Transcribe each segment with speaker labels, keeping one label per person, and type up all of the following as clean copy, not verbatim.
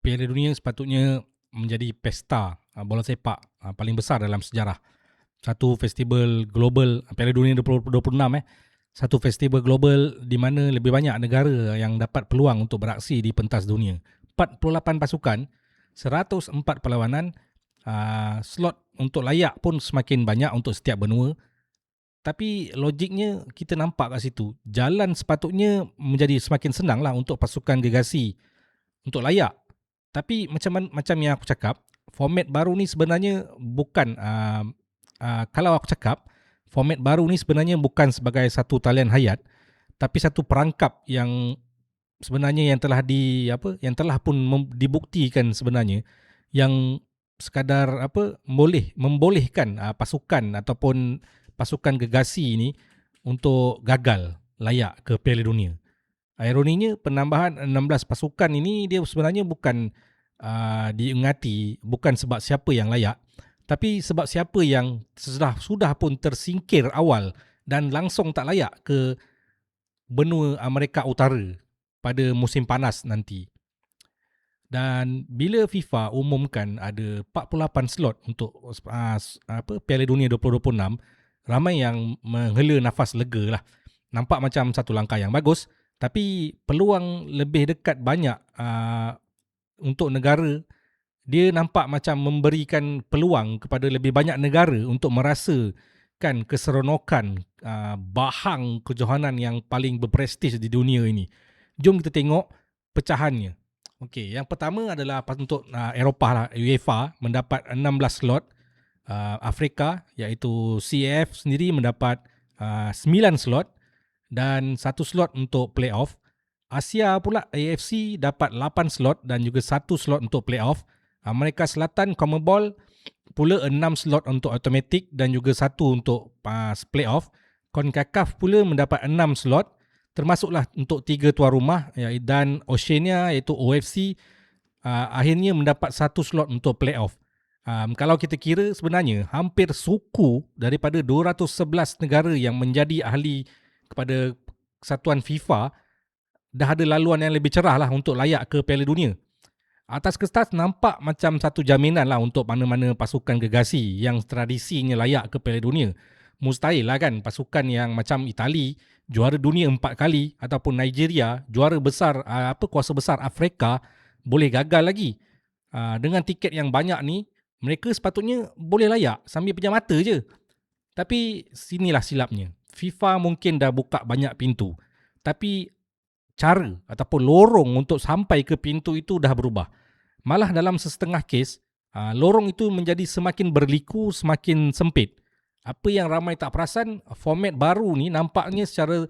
Speaker 1: Piala Dunia sepatutnya menjadi pesta bola sepak paling besar dalam sejarah. Satu festival global, Piala Dunia 2026 satu festival global di mana lebih banyak negara yang dapat peluang untuk beraksi di pentas dunia. 48 pasukan, 104 perlawanan, slot untuk layak pun semakin banyak untuk setiap benua. Tapi logiknya kita nampak kat situ, jalan sepatutnya menjadi semakin senang lah untuk pasukan gergasi untuk layak. Tapi macam yang aku cakap, format baru ni sebenarnya bukan kalau aku cakap format baru ni sebenarnya bukan sebagai satu talian hayat, tapi satu perangkap yang sebenarnya yang telah pun dibuktikan sebenarnya, yang sekadar membolehkan pasukan ataupun pasukan gergasi ini untuk gagal layak ke Piala Dunia. Ironinya penambahan 16 pasukan ini dia sebenarnya bukan diingati bukan sebab siapa yang layak, tapi sebab siapa yang sudah pun tersingkir awal dan langsung tak layak ke benua Amerika Utara pada musim panas nanti. Dan bila FIFA umumkan ada 48 slot untuk Piala Dunia 2026, ramai yang menghela nafas lega lah. Nampak macam satu langkah yang bagus, tapi peluang lebih dekat banyak untuk negara. Dia nampak macam memberikan peluang kepada lebih banyak negara untuk merasakan keseronokan bahang kejohanan yang paling berprestij di dunia ini. Jom kita tengok pecahannya. Okey, yang pertama adalah untuk Eropah lah, UEFA mendapat 16 slot. Afrika iaitu CAF sendiri mendapat 9 slot dan 1 slot untuk playoff. Asia pula AFC dapat 8 slot dan juga 1 slot untuk playoff. Amerika Selatan CONMEBOL pula 6 slot untuk automatic dan juga 1 untuk playoff. CONCACAF pula mendapat 6 slot termasuklah untuk 3 tuan rumah dan Oceania iaitu OFC akhirnya mendapat 1 slot untuk playoff. Kalau kita kira sebenarnya hampir suku daripada 211 negara yang menjadi ahli kepada Kesatuan FIFA dah ada laluan yang lebih cerah lah untuk layak ke Piala Dunia. Atas kertas nampak macam satu jaminan lah untuk mana-mana pasukan gergasi yang tradisinya layak ke Piala Dunia. Mustahil lah kan pasukan yang macam Itali juara dunia 4 kali ataupun Nigeria juara besar kuasa besar Afrika boleh gagal lagi. Dengan tiket yang banyak ni mereka sepatutnya boleh layak sambil pejam mata je. Tapi sinilah silapnya. FIFA mungkin dah buka banyak pintu, tapi cara ataupun lorong untuk sampai ke pintu itu dah berubah. Malah dalam sesetengah kes, lorong itu menjadi semakin berliku, semakin sempit. Apa yang ramai tak perasan, format baru ni nampaknya secara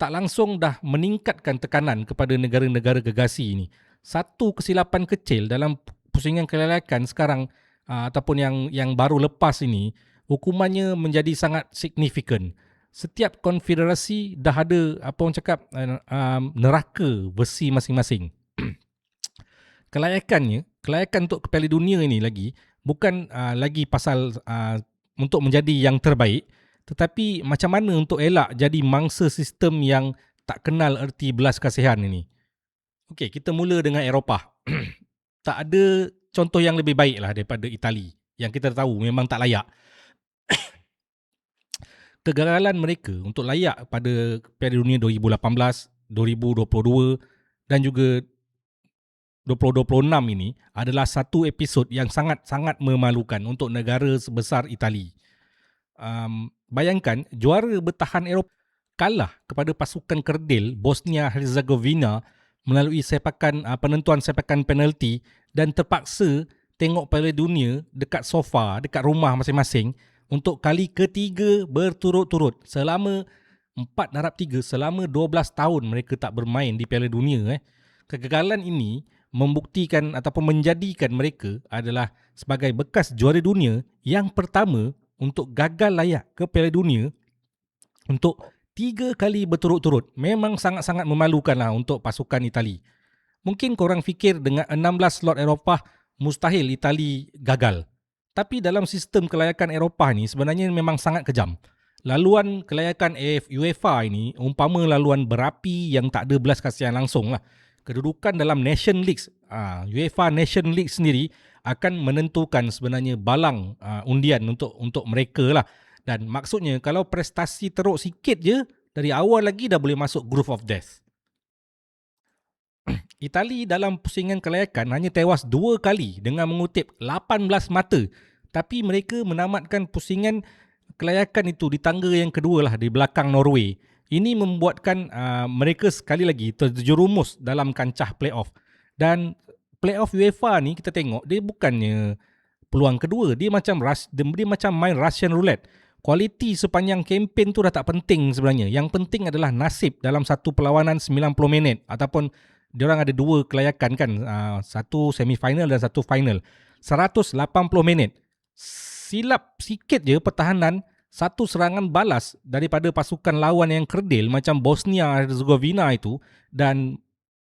Speaker 1: tak langsung dah meningkatkan tekanan kepada negara-negara gergasi ini. Satu kesilapan kecil dalam pusingan kelelakan sekarang ataupun yang baru lepas ini, hukumannya menjadi sangat signifikan. Setiap konfederasi dah ada neraka besi masing-masing. Kelayakan untuk Piala Dunia ini lagi bukan lagi pasal untuk menjadi yang terbaik, tetapi macam mana untuk elak jadi mangsa sistem yang tak kenal erti belas kasihan ini. Okey, kita mula dengan Eropah. Tak ada contoh yang lebih baik lah daripada Itali yang kita tahu memang tak layak. Kegagalan mereka untuk layak pada Piala Dunia 2018, 2022 dan juga 2026 ini adalah satu episod yang sangat-sangat memalukan untuk negara sebesar Itali. Bayangkan juara bertahan Eropah kalah kepada pasukan kerdil Bosnia-Herzegovina melalui penentuan sepakan penalti dan terpaksa tengok Piala Dunia dekat sofa, dekat rumah masing-masing untuk kali ketiga berturut-turut selama 4/3 selama 12 tahun mereka tak bermain di Piala Dunia. Kegagalan ini membuktikan ataupun menjadikan mereka adalah sebagai bekas juara dunia yang pertama untuk gagal layak ke Piala Dunia untuk 3 kali berturut-turut. Memang sangat-sangat memalukan lah untuk pasukan Itali. Mungkin korang fikir dengan 16 slot Eropah mustahil Itali gagal. Tapi dalam sistem kelayakan Eropah ni sebenarnya memang sangat kejam. Laluan kelayakan UEFA ini umpama laluan berapi yang tak ada belas kasihan langsung lah. kedudukan dalam Nation League, UEFA Nation League sendiri akan menentukan sebenarnya balang undian untuk mereka lah. Dan maksudnya kalau prestasi teruk sikit je, dari awal lagi dah boleh masuk group of death. Itali dalam pusingan kelayakan hanya tewas 2 kali dengan mengutip 18 mata. Tapi mereka menamatkan pusingan kelayakan itu di tangga yang kedua lah, di belakang Norway. Ini membuatkan mereka sekali lagi terjerumus dalam kancah playoff. Dan playoff UEFA ni kita tengok dia bukannya peluang kedua, dia macam main Russian roulette. Kualiti sepanjang kempen tu dah tak penting sebenarnya. Yang penting adalah nasib dalam satu perlawanan 90 minit ataupun diorang ada 2 kelayakan kan, satu semi-final dan satu final. 180 minit. Silap sikit je pertahanan, satu serangan balas daripada pasukan lawan yang kerdil macam Bosnia Herzegovina itu, dan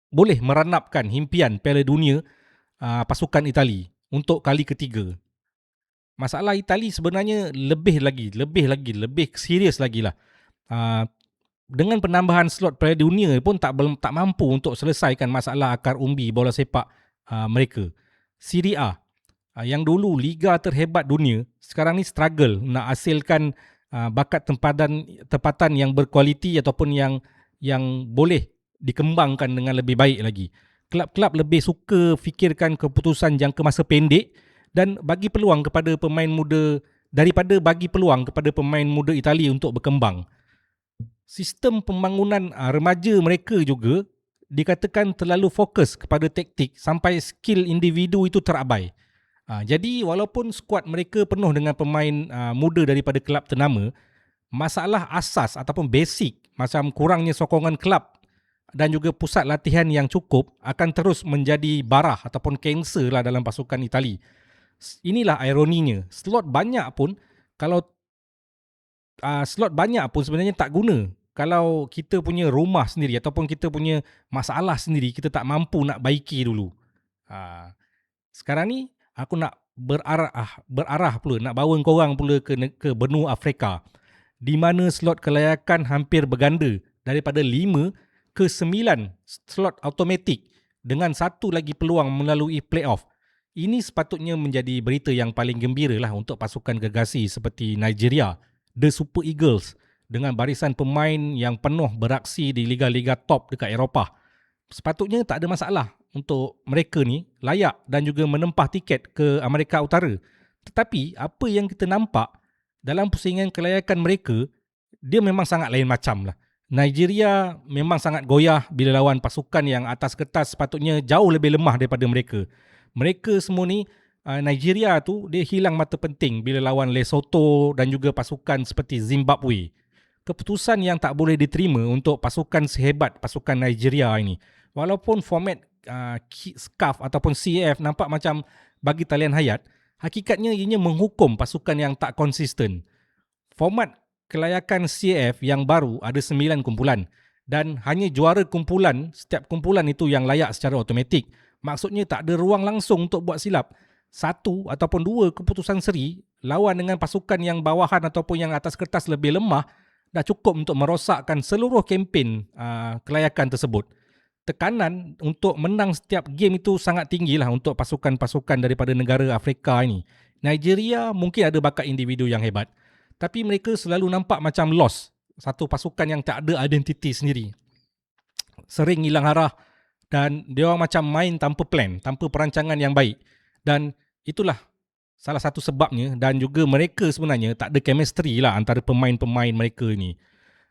Speaker 1: boleh meranapkan impian Piala Dunia pasukan Itali untuk kali ketiga. Masalah Itali sebenarnya lebih serius lagi lah. Dengan penambahan slot Piala Dunia pun tak mampu untuk selesaikan masalah akar umbi bola sepak mereka. Serie A, yang dulu liga terhebat dunia, sekarang ni struggle nak hasilkan bakat tempatan yang berkualiti ataupun yang boleh dikembangkan dengan lebih baik lagi. Kelab-kelab lebih suka fikirkan keputusan jangka masa pendek dan bagi peluang kepada pemain muda daripada bagi peluang kepada pemain muda Itali untuk berkembang. Sistem pembangunan remaja mereka juga dikatakan terlalu fokus kepada taktik sampai skill individu itu terabai. Jadi walaupun skuad mereka penuh dengan pemain muda daripada kelab ternama, masalah asas ataupun basic macam kurangnya sokongan kelab dan juga pusat latihan yang cukup akan terus menjadi barah ataupun kanser lah dalam pasukan Itali. Inilah ironinya, slot banyak pun sebenarnya tak guna kalau kita punya rumah sendiri ataupun kita punya masalah sendiri kita tak mampu nak baiki dulu. Sekarang ni aku nak berarah pula, nak bawa korang pula ke benua Afrika, di mana slot kelayakan hampir berganda daripada 5 ke 9 slot automatik dengan satu lagi peluang melalui playoff. Ini sepatutnya menjadi berita yang paling gembira lah untuk pasukan gergasi seperti Nigeria, The Super Eagles, dengan barisan pemain yang penuh beraksi di liga-liga top dekat Eropah. Sepatutnya tak ada masalah untuk mereka ni layak dan juga menempah tiket ke Amerika Utara. Tetapi apa yang kita nampak dalam pusingan kelayakan mereka, dia memang sangat lain macam lah. Nigeria memang sangat goyah bila lawan pasukan yang atas kertas sepatutnya jauh lebih lemah daripada mereka. Mereka semua ni, Nigeria tu dia hilang mata penting bila lawan Lesotho dan juga pasukan seperti Zimbabwe. Keputusan yang tak boleh diterima untuk pasukan sehebat pasukan Nigeria ini. Walaupun format SCAF ataupun CAF nampak macam bagi talian hayat, hakikatnya ianya menghukum pasukan yang tak konsisten. Format kelayakan CAF yang baru ada 9 kumpulan dan hanya juara kumpulan, setiap kumpulan itu yang layak secara automatik. Maksudnya tak ada ruang langsung untuk buat silap. 1 ataupun 2 keputusan seri lawan dengan pasukan yang bawahan ataupun yang atas kertas lebih lemah dah cukup untuk merosakkan seluruh kempen kelayakan tersebut. Tekanan untuk menang setiap game itu sangat tinggi lah untuk pasukan-pasukan daripada negara Afrika ini. Nigeria mungkin ada bakat individu yang hebat, tapi mereka selalu nampak macam lost, satu pasukan yang tak ada identiti sendiri. Sering hilang arah dan dia orang macam main tanpa plan, tanpa perancangan yang baik. Dan itulah salah satu sebabnya, dan juga mereka sebenarnya tak ada chemistry lah antara pemain-pemain mereka ni.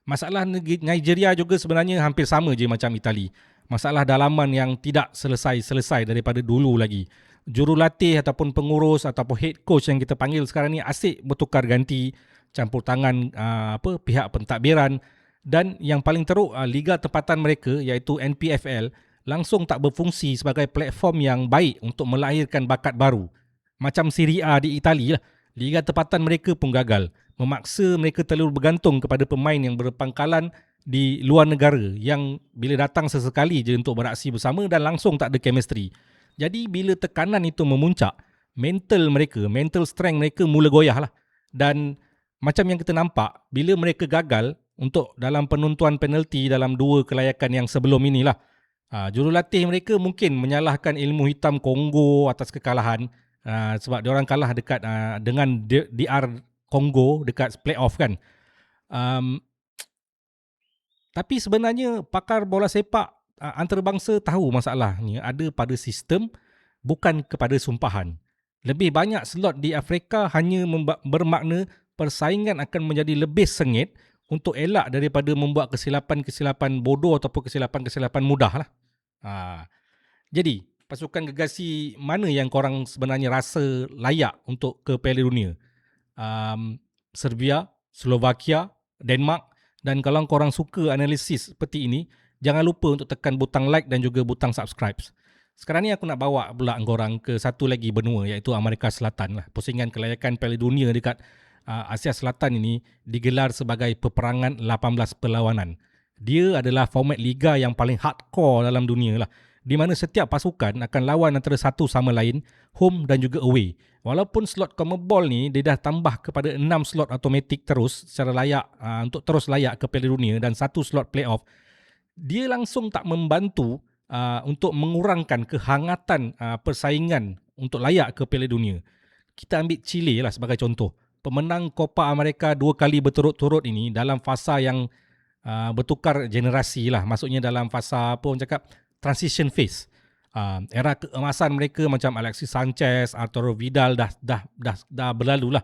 Speaker 1: Masalah Nigeria juga sebenarnya hampir sama je macam Itali. Masalah dalaman yang tidak selesai daripada dulu lagi. Jurulatih ataupun pengurus ataupun head coach yang kita panggil sekarang ni asyik bertukar ganti, campur tangan pihak pentadbiran, dan yang paling teruk liga tempatan mereka iaitu NPFL langsung tak berfungsi sebagai platform yang baik untuk melahirkan bakat baru. Macam Serie A di Itali lah, liga tempatan mereka pun gagal, memaksa mereka terlalu bergantung kepada pemain yang berpangkalan di luar negara yang bila datang sesekali je untuk beraksi bersama dan langsung tak ada chemistry. Jadi bila tekanan itu memuncak, mental strength mereka mula goyah lah. Dan macam yang kita nampak, bila mereka gagal untuk dalam penentuan penalti dalam 2 kelayakan yang sebelum inilah, Jurulatih mereka mungkin menyalahkan ilmu hitam Kongo atas kekalahan, sebab diorang kalah dekat dengan DR Kongo dekat playoff kan. Tapi sebenarnya pakar bola sepak antarabangsa tahu masalahnya ada pada sistem, bukan kepada sumpahan. Lebih banyak slot di Afrika hanya bermakna persaingan akan menjadi lebih sengit untuk elak daripada membuat kesilapan-kesilapan bodoh ataupun kesilapan-kesilapan mudah lah. Jadi, pasukan gegasi mana yang korang sebenarnya rasa layak untuk ke Piala Dunia? Serbia, Slovakia, Denmark. Dan kalau korang suka analisis seperti ini, jangan lupa untuk tekan butang like dan juga butang subscribe. Sekarang ni aku nak bawa pula korang ke satu lagi benua, iaitu Amerika Selatan lah. Pusingan kelayakan Piala Dunia dekat Asia Selatan ini digelar sebagai peperangan 18 perlawanan. Dia adalah format liga yang paling hardcore dalam dunia lah, di mana setiap pasukan akan lawan antara satu sama lain, home dan juga away. Walaupun slot CONMEBOL ni dia dah tambah kepada 6 slot automatik terus secara layak untuk terus layak ke Piala Dunia dan 1 slot playoff, dia langsung tak membantu untuk mengurangkan kehangatan persaingan untuk layak ke Piala Dunia. Kita ambil Chile lah sebagai contoh. Pemenang Copa America 2 kali berturut-turut ini dalam fasa yang bertukar generasi lah. Maksudnya dalam fasa apa orang cakap, transition phase. Era keemasan mereka macam Alexis Sanchez, Arturo Vidal dah berlalu lah.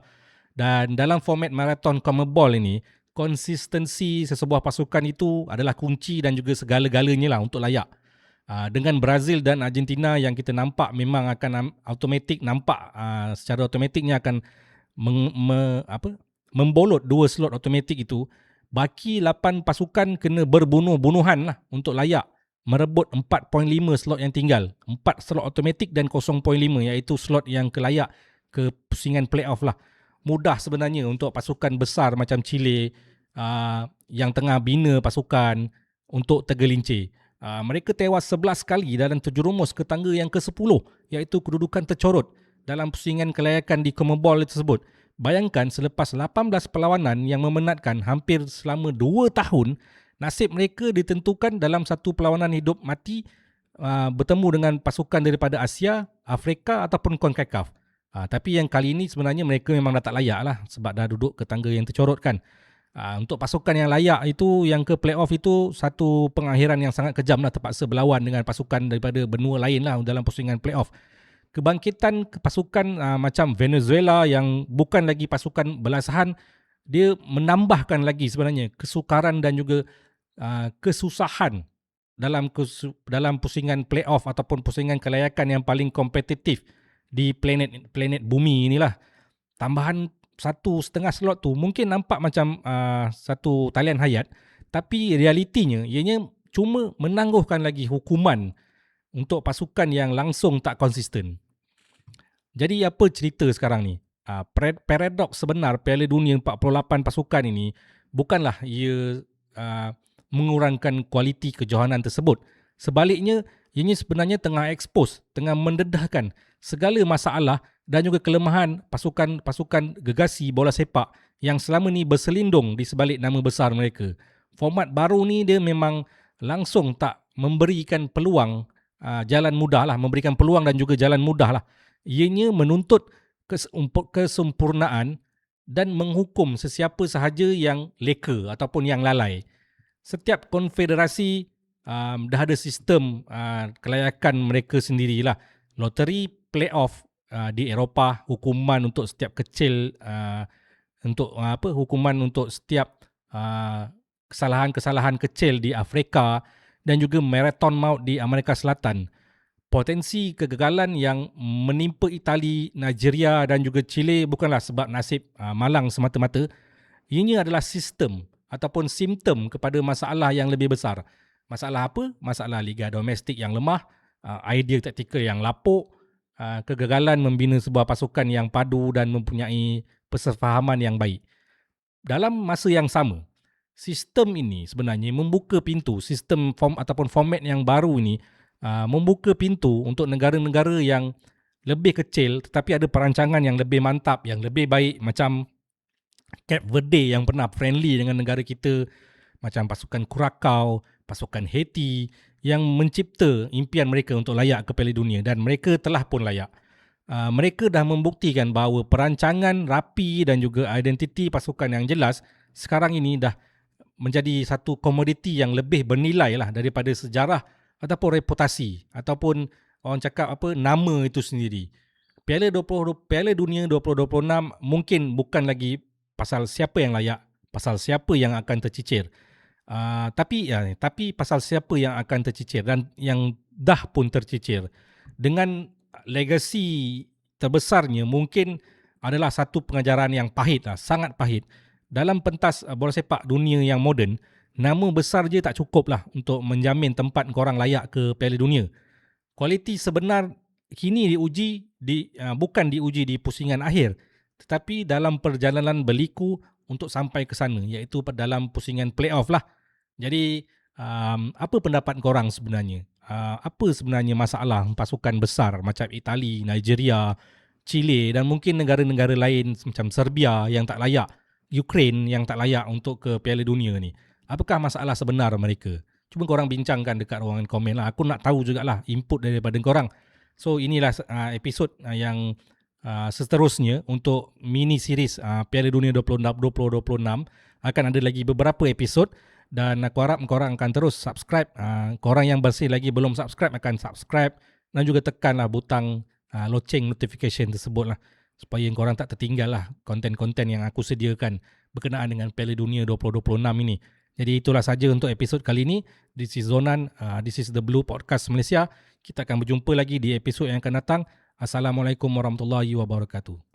Speaker 1: Dan dalam format marathon CONMEBOL ini, konsistensi sesebuah pasukan itu adalah kunci dan juga segala-galanya lah untuk layak. Dengan Brazil dan Argentina yang kita nampak memang akan automatik, nampak secara automatiknya akan membolot 2 slot automatik itu, baki 8 pasukan kena berbunuh-bunuhan lah untuk layak merebut 4.5 slot yang tinggal. 4 slot automatik dan 0.5 iaitu slot yang kelayak ke pusingan playoff lah. Mudah sebenarnya untuk pasukan besar macam Chile yang tengah bina pasukan untuk tergelincir. Mereka tewas 11 kali dalam terjerumus ke tangga yang ke-10, iaitu kedudukan tercorot dalam pusingan kelayakan di CONMEBOL tersebut. Bayangkan selepas 18 perlawanan yang memenatkan hampir selama 2 tahun, nasib mereka ditentukan dalam satu perlawanan hidup mati bertemu dengan pasukan daripada Asia, Afrika ataupun CONCACAF. Tapi yang kali ini sebenarnya mereka memang dah tak layak lah sebab dah duduk ke tangga yang tercorot kan. Untuk pasukan yang layak itu, yang ke playoff itu, satu pengakhiran yang sangat kejam lah, terpaksa berlawan dengan pasukan daripada benua lain lah dalam pusingan playoff. Kebangkitan pasukan macam Venezuela yang bukan lagi pasukan belasahan, dia menambahkan lagi sebenarnya kesukaran dan juga kesusahan dalam pusingan playoff ataupun pusingan kelayakan yang paling kompetitif di planet bumi inilah. Tambahan 1.5 slot tu mungkin nampak macam satu talian hayat, tapi realitinya ianya cuma menangguhkan lagi hukuman untuk pasukan yang langsung tak konsisten. Jadi apa cerita sekarang ni? Paradoks sebenar Piala Dunia 48 pasukan ini bukanlah ia mengurangkan kualiti kejohanan tersebut. Sebaliknya, ianya sebenarnya tengah expose, tengah mendedahkan segala masalah dan juga kelemahan pasukan-pasukan gegasi bola sepak yang selama ni berselindung di sebalik nama besar mereka. Format baru ni dia memang langsung tak memberikan peluang jalan mudah lah, memberikan peluang dan juga jalan mudah lah. Ianya menuntut kesempurnaan dan menghukum sesiapa sahaja yang leka ataupun yang lalai. Setiap konfederasi dah ada sistem kelayakan mereka sendirilah. Loteri, playoff di Eropah, hukuman untuk setiap kecil, hukuman untuk setiap kesalahan-kesalahan kecil di Afrika dan juga marathon maut di Amerika Selatan. Potensi kegagalan yang menimpa Itali, Nigeria dan juga Chile bukanlah sebab nasib malang semata-mata. Ianya adalah sistem ataupun simptom kepada masalah yang lebih besar. Masalah apa? Masalah liga domestik yang lemah, idea taktikal yang lapuk, kegagalan membina sebuah pasukan yang padu dan mempunyai persefahaman yang baik. Dalam masa yang sama, sistem ini sebenarnya membuka pintu, sistem ataupun format yang baru ini membuka pintu untuk negara-negara yang lebih kecil tetapi ada perancangan yang lebih mantap, yang lebih baik, macam Cape Verde yang pernah friendly dengan negara kita, macam pasukan Curacao, pasukan Haiti yang mencipta impian mereka untuk layak ke Piala Dunia dan mereka telah pun layak. Mereka dah membuktikan bahawa perancangan rapi dan juga identiti pasukan yang jelas sekarang ini dah menjadi satu komoditi yang lebih bernilai lah daripada sejarah ataupun reputasi ataupun orang cakap nama itu sendiri. Piala Dunia 2026 mungkin bukan lagi pasal siapa yang layak, pasal siapa yang akan tercicir. Tapi pasal siapa yang akan tercicir dan yang dah pun tercicir. Dengan legasi terbesarnya mungkin adalah satu pengajaran yang pahit lah, sangat pahit. Dalam pentas bola sepak dunia yang moden, nama besar je tak cukup lah untuk menjamin tempat korang layak ke Piala Dunia. Kualiti sebenar kini bukan diuji di pusingan akhir, tetapi dalam perjalanan berliku untuk sampai ke sana, iaitu dalam pusingan playoff lah. Jadi apa pendapat korang sebenarnya? Apa sebenarnya masalah pasukan besar macam Itali, Nigeria, Chile dan mungkin negara-negara lain macam Serbia yang tak layak, Ukraine yang tak layak untuk ke Piala Dunia ni? Apakah masalah sebenar mereka? Cuba korang bincangkan dekat ruangan komen lah. Aku nak tahu jugalah input daripada korang. So inilah episod yang seterusnya untuk mini series Piala Dunia 2026. Akan ada lagi beberapa episod dan aku harap korang akan terus subscribe. Korang yang masih lagi belum subscribe akan subscribe dan juga tekanlah butang loceng notification tersebut lah, supaya korang tak tertinggal lah konten-konten yang aku sediakan berkenaan dengan Piala Dunia 2026 ini. Jadi itulah saja untuk episod kali ini. This is Zonan, this is The Blue Podcast Malaysia. Kita akan berjumpa lagi di episod yang akan datang. Assalamualaikum warahmatullahi wabarakatuh.